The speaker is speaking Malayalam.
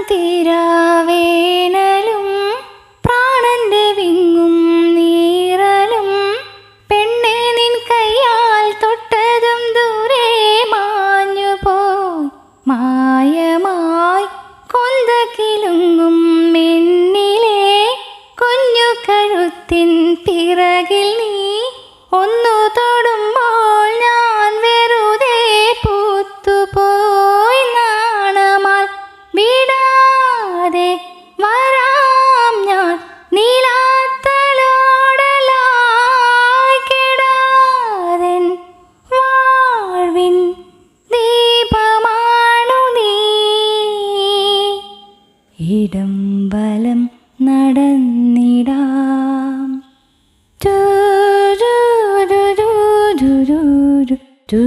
തീരാവേനലും പ്രാണന്റെ വിങ്ങും നീറലും പെണ്ണെ നിൻ കയ്യാൽ തൊട്ടതും ദൂരെ മാഞ്ഞുപോയി മായമായി കൊന്തകിലുങ്ങും മെന്നിലെ കുഞ്ഞു കഴുത്തിൻ പിറകിൽ നീ ഒന്നു തൊടുമ്പോൾ ഞാൻ വെറുതെ പൂത്തുപോയി നാണമാൽ വിടാതെ വരാം ഞാൻ നീലാത്തലോടലായി കെടാതെൻ വാഴ്വിൻ ദീപമാണു നീ ഇടം വലം നടന്നിടാം do